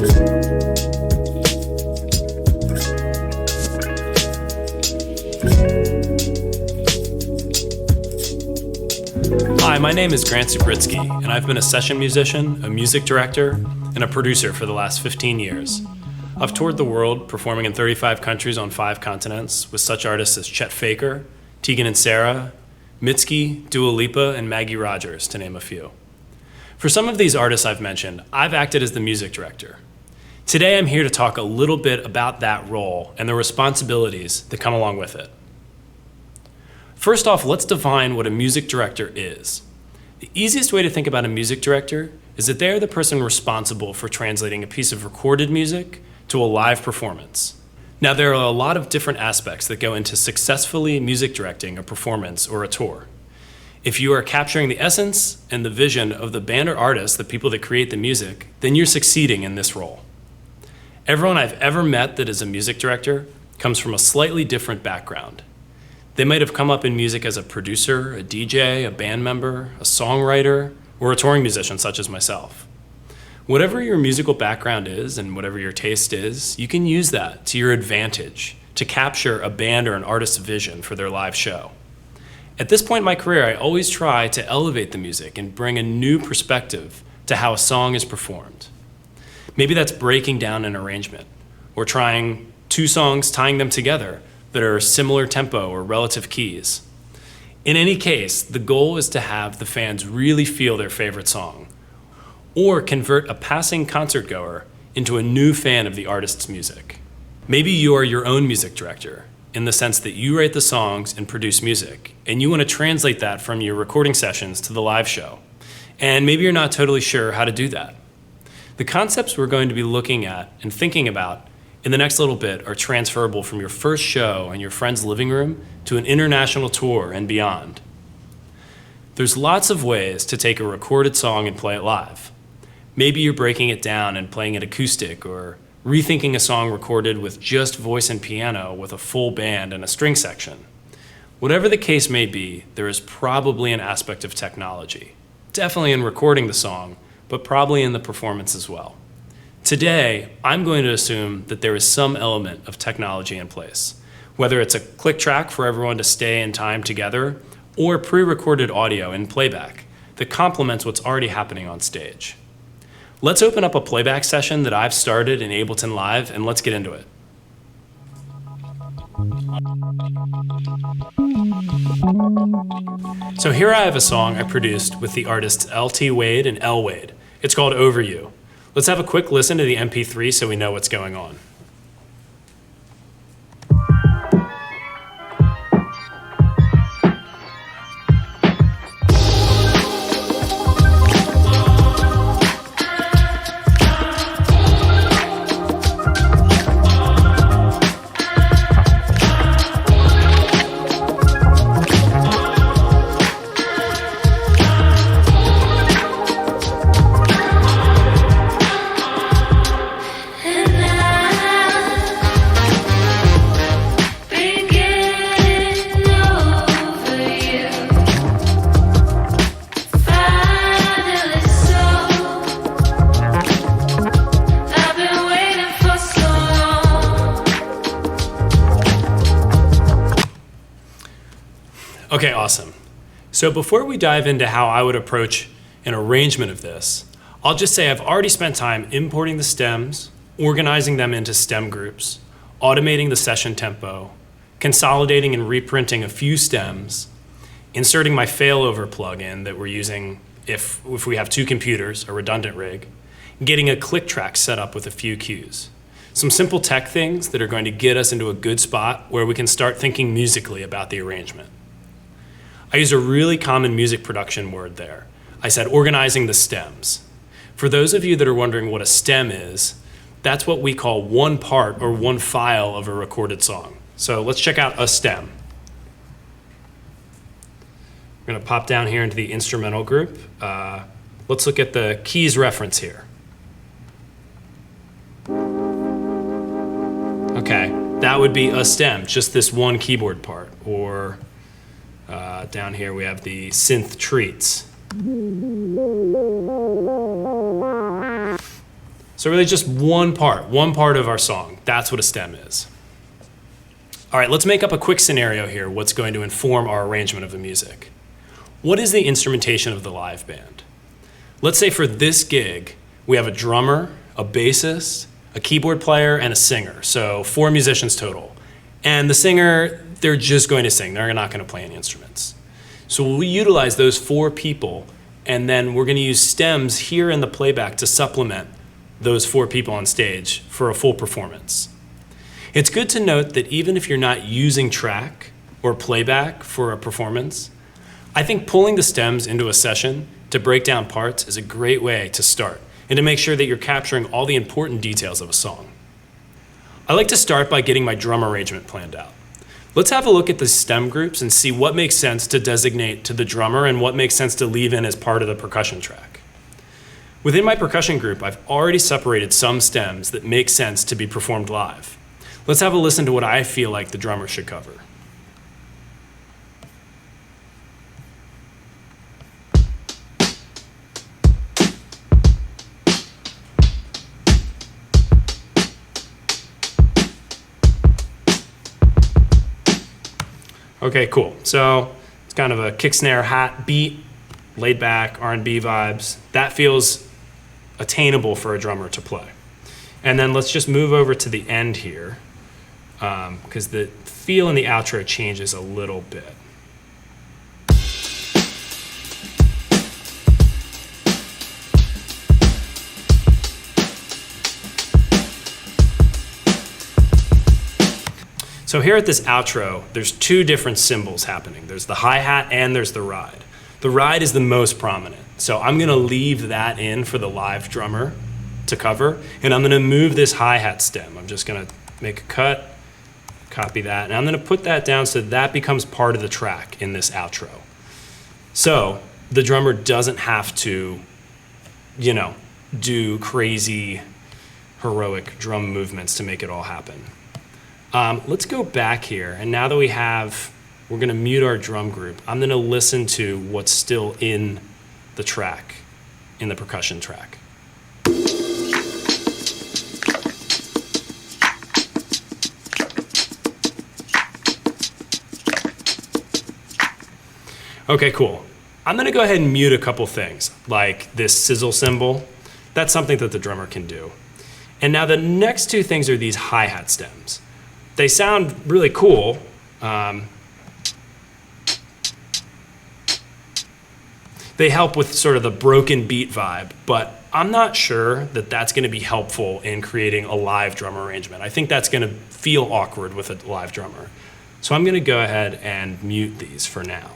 Hi, my name is Grant Zubritsky, and I've been a session musician, a music director, and a producer for the last 15 years. I've toured the world, performing in 35 countries on 5 continents, with such artists as Chet Faker, Tegan and Sara, Mitski, Dua Lipa, and Maggie Rogers, to name a few. For some of these artists I've mentioned, I've acted as the music director. Today I'm here to talk a little bit about that role and the responsibilities that come along with it. First off, let's define what a music director is. The easiest way to think about a music director is that they're the person responsible for translating a piece of recorded music to a live performance. Now, there are a lot of different aspects that go into successfully music directing a performance or a tour. If you are capturing the essence and the vision of the band or artist, the people that create the music, then you're succeeding in this role. Everyone I've ever met that is a music director comes from a slightly different background. They might have come up in music as a producer, a DJ, a band member, a songwriter, or a touring musician such as myself. Whatever your musical background is and whatever your taste is, you can use that to your advantage to capture a band or an artist's vision for their live show. At this point in my career, I always try to elevate the music and bring a new perspective to how a song is performed. Maybe that's breaking down an arrangement, or trying 2 songs, tying them together that are similar tempo or relative keys. In any case, the goal is to have the fans really feel their favorite song, or convert a passing concert goer into a new fan of the artist's music. Maybe you are your own music director, in the sense that you write the songs and produce music, and you want to translate that from your recording sessions to the live show. And maybe you're not totally sure how to do that. The concepts we're going to be looking at and thinking about in the next little bit are transferable from your first show in your friend's living room to an international tour and beyond. There's lots of ways to take a recorded song and play it live. Maybe you're breaking it down and playing it acoustic, or rethinking a song recorded with just voice and piano with a full band and a string section. Whatever the case may be, there is probably an aspect of technology. Definitely in recording the song, but probably in the performance as well. Today, I'm going to assume that there is some element of technology in place, whether it's a click track for everyone to stay in time together, or pre-recorded audio in playback that complements what's already happening on stage. Let's open up a playback session that I've started in Ableton Live, and let's get into it. So here I have a song I produced with the artists L.T. Wade and L. Wade. It's called Over You. Let's have a quick listen to the MP3 so we know what's going on. Okay, awesome. So before we dive into how I would approach an arrangement of this, I'll just say I've already spent time importing the stems, organizing them into stem groups, automating the session tempo, consolidating and reprinting a few stems, inserting my failover plugin that we're using if we have 2 computers, a redundant rig, getting a click track set up with a few cues. Some simple tech things that are going to get us into a good spot where we can start thinking musically about the arrangement. I used a really common music production word there. I said organizing the stems. For those of you that are wondering what a stem is, that's what we call one part or one file of a recorded song. So let's check out a stem. We're going to pop down here into the instrumental group. Let's look at the keys reference here. Okay, that would be a stem, just this one keyboard part. Or down here we have the synth treats. So really just one part of our song. That's what a stem is. All right, let's make up a quick scenario here, what's going to inform our arrangement of the music. What is the instrumentation of the live band? Let's say for this gig, we have a drummer, a bassist, a keyboard player, and a singer. So 4 musicians total. And the singer, they're just going to sing. They're not going to play any instruments. So we'll utilize those 4 people, and then we're going to use stems here in the playback to supplement those 4 people on stage for a full performance. It's good to note that even if you're not using track or playback for a performance, I think pulling the stems into a session to break down parts is a great way to start and to make sure that you're capturing all the important details of a song. I like to start by getting my drum arrangement planned out. Let's have a look at the stem groups and see what makes sense to designate to the drummer and what makes sense to leave in as part of the percussion track. Within my percussion group, I've already separated some stems that make sense to be performed live. Let's have a listen to what I feel like the drummer should cover. Okay, cool. So it's kind of a kick, snare, hat, beat, laid back, R&B vibes. That feels attainable for a drummer to play. And then let's just move over to the end here, because the feel in the outro changes a little bit. So here at this outro, there's 2 different cymbals happening. There's the hi-hat and there's the ride. The ride is the most prominent. So I'm gonna leave that in for the live drummer to cover, and I'm gonna move this hi-hat stem. I'm just gonna make a cut, copy that, and I'm gonna put that down so that becomes part of the track in this outro. So the drummer doesn't have to, do crazy, heroic drum movements to make it all happen. Let's go back here, and now that we're gonna mute our drum group. I'm gonna listen to what's still in the track, in the percussion track. Okay, cool. I'm gonna go ahead and mute a couple things, like this sizzle cymbal. That's something that the drummer can do. And now the next 2 things are these hi-hat stems. They sound really cool. They help with sort of the broken beat vibe, but I'm not sure that that's gonna be helpful in creating a live drum arrangement. I think that's gonna feel awkward with a live drummer. So I'm gonna go ahead and mute these for now.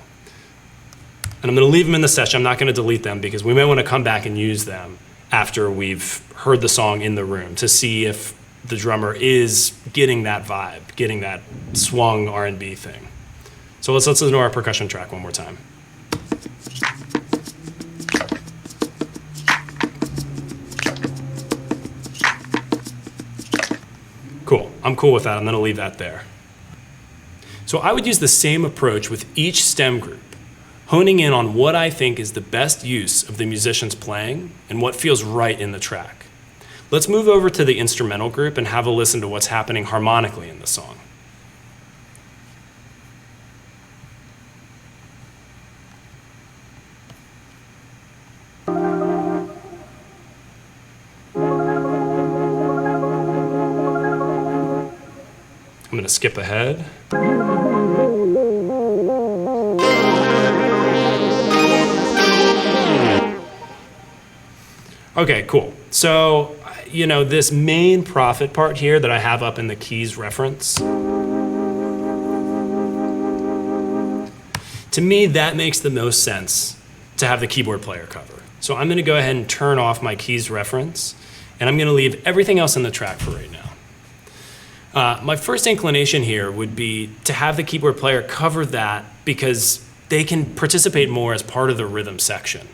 And I'm gonna leave them in the session. I'm not gonna delete them because we may wanna come back and use them after we've heard the song in the room to see if the drummer is getting that vibe, getting that swung R&B thing. So let's listen to our percussion track one more time. Cool, I'm cool with that. I'm gonna leave that there. So I would use the same approach with each stem group, honing in on what I think is the best use of the musician's playing and what feels right in the track. Let's move over to the instrumental group and have a listen to what's happening harmonically in the song. I'm going to skip ahead. Okay, cool. So, this main profit part here that I have up in the keys reference, to me, that makes the most sense to have the keyboard player cover. So I'm gonna go ahead and turn off my keys reference, and I'm gonna leave everything else in the track for right now. My first inclination here would be to have the keyboard player cover that because they can participate more as part of the rhythm section.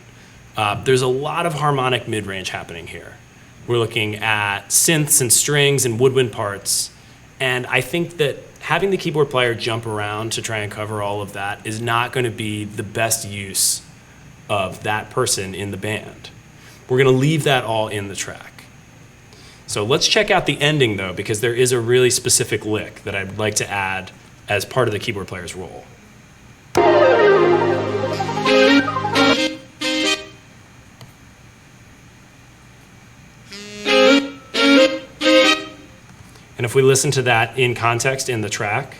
There's a lot of harmonic mid-range happening here. We're looking at synths and strings and woodwind parts, and I think that having the keyboard player jump around to try and cover all of that is not going to be the best use of that person in the band. We're going to leave that all in the track. So let's check out the ending though, because there is a really specific lick that I'd like to add as part of the keyboard player's role. And if we listen to that in context in the track,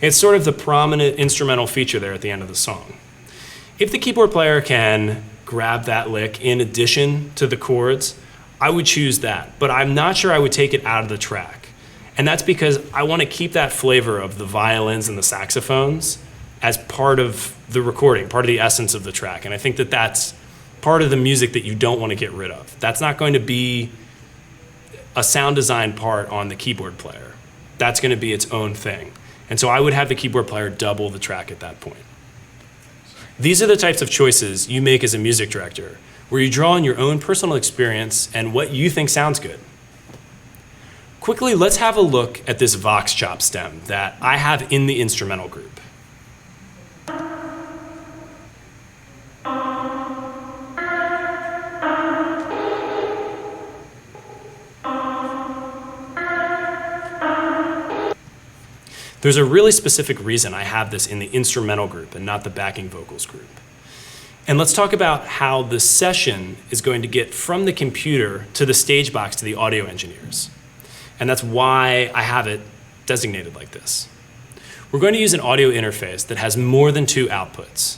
it's sort of the prominent instrumental feature there at the end of the song. If the keyboard player can grab that lick in addition to the chords, I would choose that, but I'm not sure I would take it out of the track. And that's because I want to keep that flavor of the violins and the saxophones as part of the recording, part of the essence of the track. And I think that that's part of the music that you don't want to get rid of. That's not going to be a sound design part on the keyboard player. That's going to be its own thing. And so I would have the keyboard player double the track at that point. These are the types of choices you make as a music director, where you draw on your own personal experience and what you think sounds good. Quickly, let's have a look at this Vox chop stem that I have in the instrumental group. There's a really specific reason I have this in the instrumental group and not the backing vocals group. And let's talk about how the session is going to get from the computer to the stage box to the audio engineers. And that's why I have it designated like this. We're going to use an audio interface that has more than 2 outputs.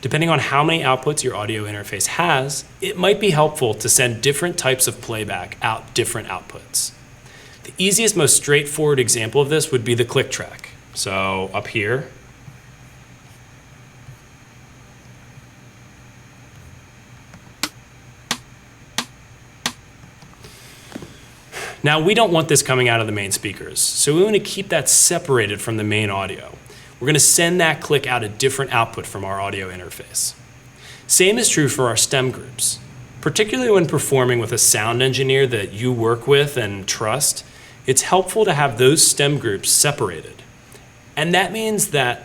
Depending on how many outputs your audio interface has, it might be helpful to send different types of playback out different outputs. The easiest, most straightforward example of this would be the click track. So up here, now we don't want this coming out of the main speakers, so we want to keep that separated from the main audio. We're going to send that click out a different output from our audio interface. Same is true for our stem groups. Particularly when performing with a sound engineer that you work with and trust, it's helpful to have those stem groups separated. And that means that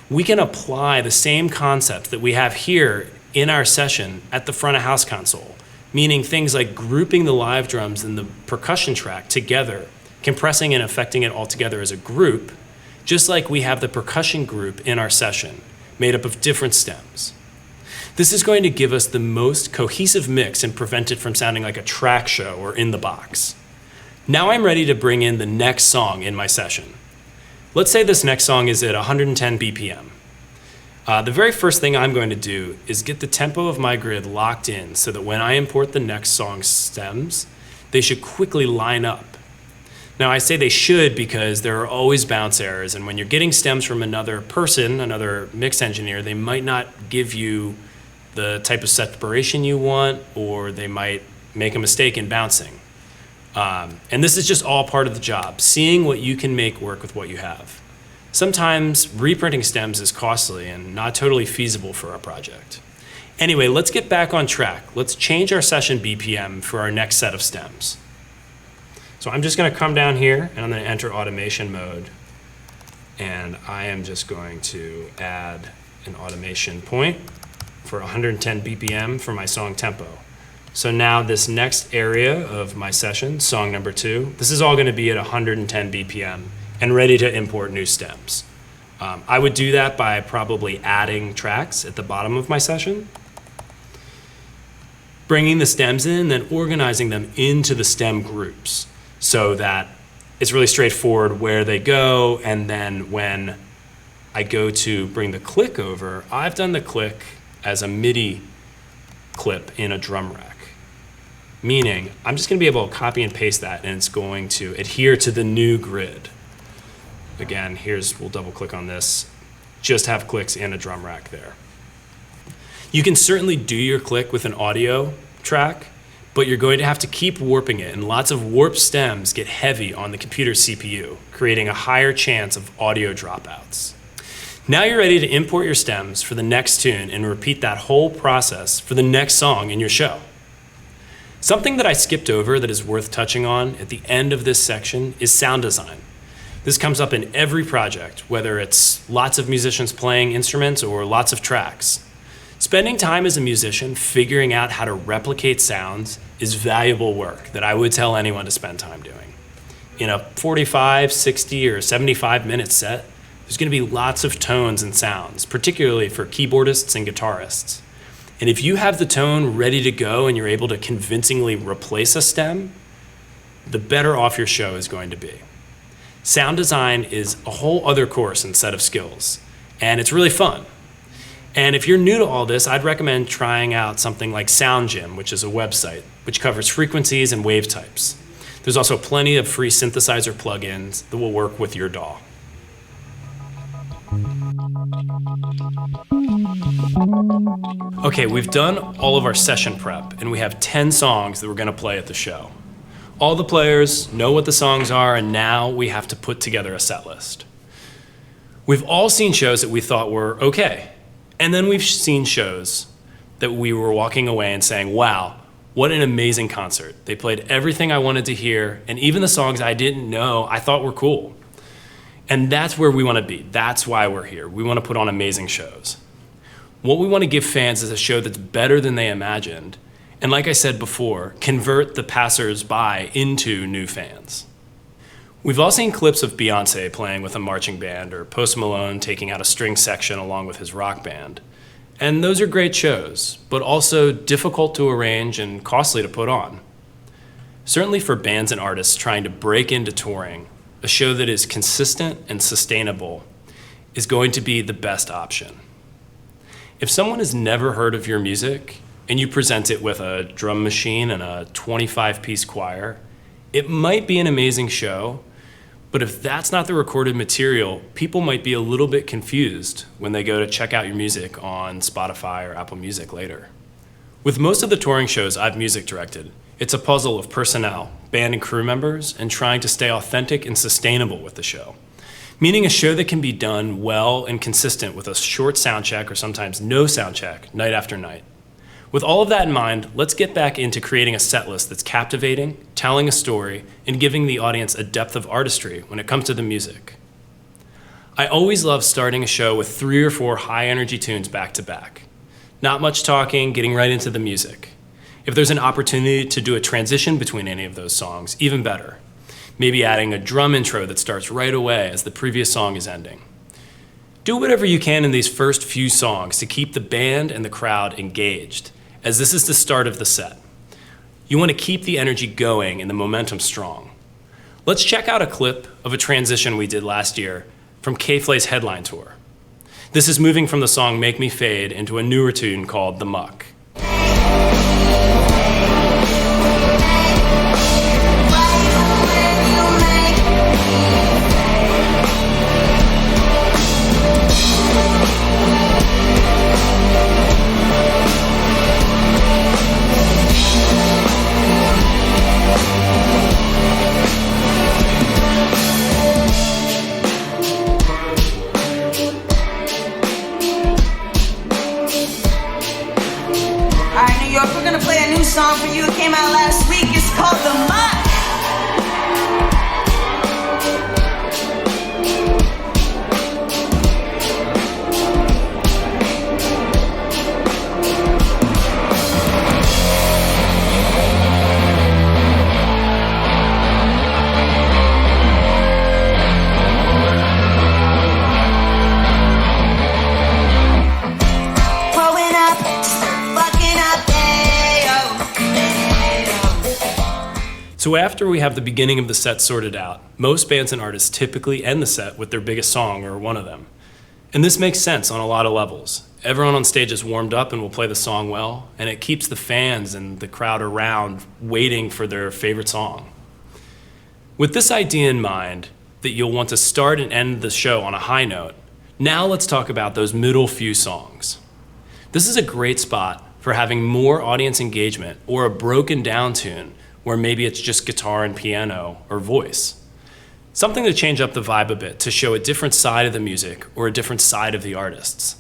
we can apply the same concepts that we have here in our session at the front of house console, meaning things like grouping the live drums and the percussion track together, compressing and affecting it all together as a group, just like we have the percussion group in our session, made up of different stems. This is going to give us the most cohesive mix and prevent it from sounding like a track show or in the box. Now I'm ready to bring in the next song in my session. Let's say this next song is at 110 BPM. The very first thing I'm going to do is get the tempo of my grid locked in so that when I import the next song's stems, they should quickly line up. Now I say they should because there are always bounce errors, and when you're getting stems from another person, another mix engineer, they might not give you the type of separation you want, or they might make a mistake in bouncing. And this is just all part of the job, seeing what you can make work with what you have. Sometimes reprinting stems is costly and not totally feasible for our project. Anyway, let's get back on track. Let's change our session BPM for our next set of stems. So I'm just going to come down here and I'm going to enter automation mode. And I am just going to add an automation point for 110 BPM for my song tempo. So now this next area of my session, song number 2, this is all going to be at 110 BPM and ready to import new stems. I would do that by probably adding tracks at the bottom of my session, bringing the stems in, then organizing them into the stem groups so that it's really straightforward where they go, and then when I go to bring the click over, I've done the click as a MIDI clip in a drum rack. Meaning, I'm just going to be able to copy and paste that, and it's going to adhere to the new grid. Again, we'll double click on this. Just have clicks in a drum rack there. You can certainly do your click with an audio track, but you're going to have to keep warping it, and lots of warped stems get heavy on the computer CPU, creating a higher chance of audio dropouts. Now you're ready to import your stems for the next tune and repeat that whole process for the next song in your show. Something that I skipped over that is worth touching on at the end of this section is sound design. This comes up in every project, whether it's lots of musicians playing instruments or lots of tracks. Spending time as a musician figuring out how to replicate sounds is valuable work that I would tell anyone to spend time doing. In a 45, 60, or 75-minute set, there's going to be lots of tones and sounds, particularly for keyboardists and guitarists. And if you have the tone ready to go and you're able to convincingly replace a stem, the better off your show is going to be. Sound design is a whole other course and set of skills, and it's really fun. And if you're new to all this, I'd recommend trying out something like Sound Gym, which is a website which covers frequencies and wave types. There's also plenty of free synthesizer plugins that will work with your DAW. Okay, we've done all of our session prep, and we have 10 songs that we're going to play at the show. All the players know what the songs are, and now we have to put together a set list. We've all seen shows that we thought were okay, and then we've seen shows that we were walking away and saying, wow, what an amazing concert. They played everything I wanted to hear, and even the songs I didn't know I thought were cool. And that's where we want to be. That's why we're here. We want to put on amazing shows. What we want to give fans is a show that's better than they imagined, and like I said before, convert the passers-by into new fans. We've all seen clips of Beyonce playing with a marching band or Post Malone taking out a string section along with his rock band. And those are great shows, but also difficult to arrange and costly to put on. Certainly for bands and artists trying to break into touring, a show that is consistent and sustainable is going to be the best option. If someone has never heard of your music, and you present it with a drum machine and a 25-piece choir, it might be an amazing show, but if that's not the recorded material, people might be a little bit confused when they go to check out your music on Spotify or Apple Music later. With most of the touring shows I've music directed, it's a puzzle of personnel, band and crew members, and trying to stay authentic and sustainable with the show. Meaning a show that can be done well and consistent with a short sound check or sometimes no sound check, night after night. With all of that in mind, let's get back into creating a set list that's captivating, telling a story, and giving the audience a depth of artistry when it comes to the music. I always love starting a show with 3 or 4 high-energy tunes back to back. Not much talking, getting right into the music. If there's an opportunity to do a transition between any of those songs, even better. Maybe adding a drum intro that starts right away as the previous song is ending. Do whatever you can in these first few songs to keep the band and the crowd engaged, as this is the start of the set. You want to keep the energy going and the momentum strong. Let's check out a clip of a transition we did last year from K-Flay's headline tour. This is moving from the song Make Me Fade into a newer tune called The Muck. Song for you, it came out last week, it's called The Muck. So after we have the beginning of the set sorted out, most bands and artists typically end the set with their biggest song or one of them. And this makes sense on a lot of levels. Everyone on stage is warmed up and will play the song well, and it keeps the fans and the crowd around waiting for their favorite song. With this idea in mind, that you'll want to start and end the show on a high note, now let's talk about those middle few songs. This is a great spot for having more audience engagement or a broken down tune where maybe it's just guitar and piano or voice. Something to change up the vibe a bit to show a different side of the music or a different side of the artists.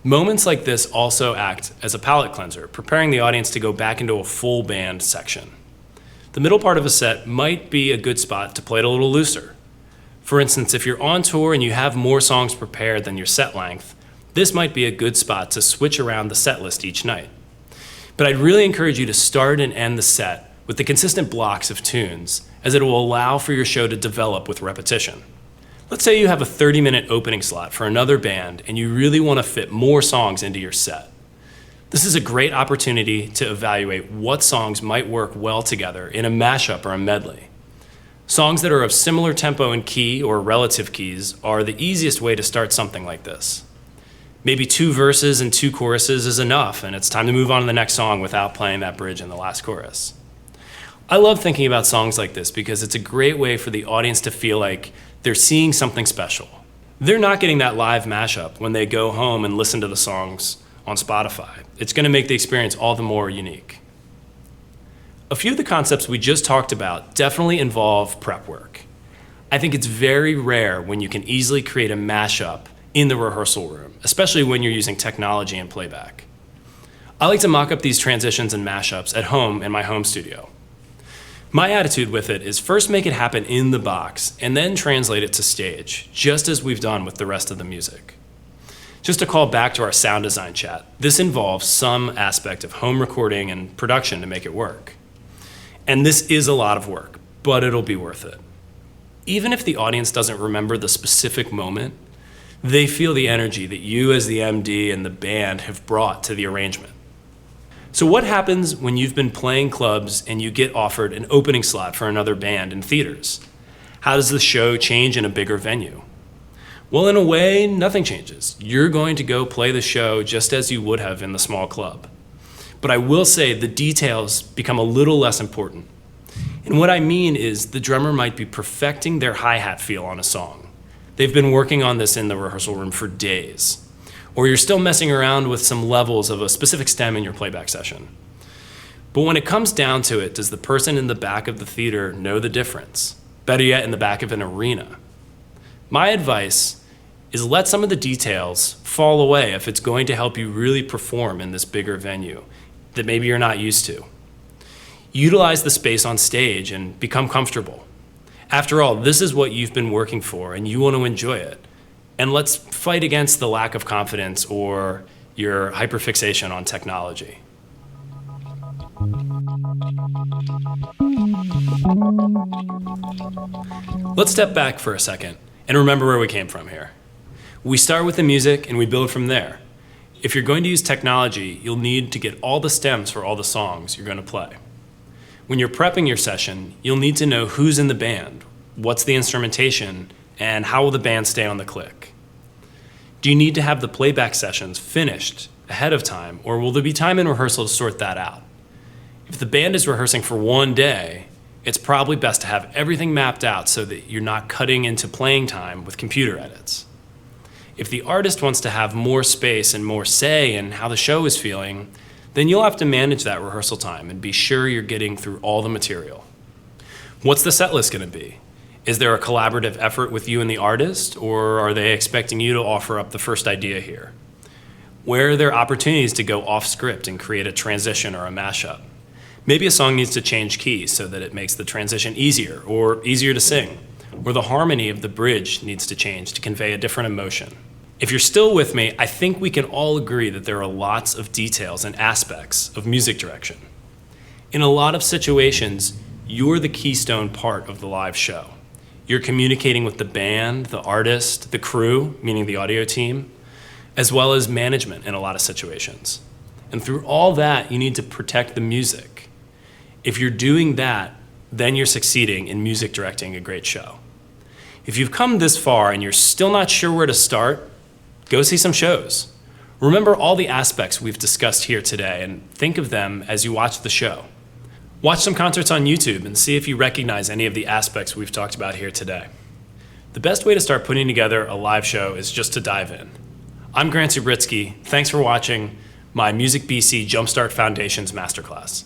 Moments like this also act as a palate cleanser, preparing the audience to go back into a full band section. The middle part of a set might be a good spot to play it a little looser. For instance, if you're on tour and you have more songs prepared than your set length, this might be a good spot to switch around the set list each night. But I'd really encourage you to start and end the set with the consistent blocks of tunes, as it will allow for your show to develop with repetition. Let's say you have a 30-minute opening slot for another band and you really want to fit more songs into your set. This is a great opportunity to evaluate what songs might work well together in a mashup or a medley. Songs that are of similar tempo and key or relative keys are the easiest way to start something like this. Maybe 2 verses and 2 choruses is enough, and it's time to move on to the next song without playing that bridge in the last chorus. I love thinking about songs like this because it's a great way for the audience to feel like they're seeing something special. They're not getting that live mashup when they go home and listen to the songs on Spotify. It's going to make the experience all the more unique. A few of the concepts we just talked about definitely involve prep work. I think it's very rare when you can easily create a mashup in the rehearsal room, especially when you're using technology and playback. I like to mock up these transitions and mashups at home in my home studio. My attitude with it is first make it happen in the box and then translate it to stage, just as we've done with the rest of the music. Just to call back to our sound design chat, this involves some aspect of home recording and production to make it work. And this is a lot of work, but it'll be worth it. Even if the audience doesn't remember the specific moment, they feel the energy that you as the MD and the band have brought to the arrangement. So what happens when you've been playing clubs and you get offered an opening slot for another band in theaters? How does the show change in a bigger venue? Well, in a way, nothing changes. You're going to go play the show just as you would have in the small club. But I will say the details become a little less important. And what I mean is the drummer might be perfecting their hi-hat feel on a song. They've been working on this in the rehearsal room for days. Or you're still messing around with some levels of a specific stem in your playback session. But when it comes down to it, does the person in the back of the theater know the difference? Better yet, in the back of an arena. My advice is let some of the details fall away if it's going to help you really perform in this bigger venue that maybe you're not used to. Utilize the space on stage and become comfortable. After all, this is what you've been working for and you want to enjoy it. And let's fight against the lack of confidence or your hyperfixation on technology. Let's step back for a second and remember where we came from here. We start with the music and we build from there. If you're going to use technology, you'll need to get all the stems for all the songs you're going to play. When you're prepping your session, you'll need to know who's in the band, what's the instrumentation, and how will the band stay on the click. Do you need to have the playback sessions finished ahead of time, or will there be time in rehearsal to sort that out? If the band is rehearsing for one day, it's probably best to have everything mapped out so that you're not cutting into playing time with computer edits. If the artist wants to have more space and more say in how the show is feeling, then you'll have to manage that rehearsal time and be sure you're getting through all the material. What's the set list going to be? Is there a collaborative effort with you and the artist, or are they expecting you to offer up the first idea here? Where are there opportunities to go off script and create a transition or a mashup? Maybe a song needs to change keys so that it makes the transition easier or easier to sing, or the harmony of the bridge needs to change to convey a different emotion. If you're still with me, I think we can all agree that there are lots of details and aspects of music direction. In a lot of situations, you're the keystone part of the live show. You're communicating with the band, the artist, the crew, meaning the audio team, as well as management in a lot of situations. And through all that, you need to protect the music. If you're doing that, then you're succeeding in music directing a great show. If you've come this far and you're still not sure where to start, go see some shows. Remember all the aspects we've discussed here today and think of them as you watch the show. Watch some concerts on YouTube and see if you recognize any of the aspects we've talked about here today. The best way to start putting together a live show is just to dive in. I'm Grant Zubritsky. Thanks for watching my Music BC Jumpstart Foundations Masterclass.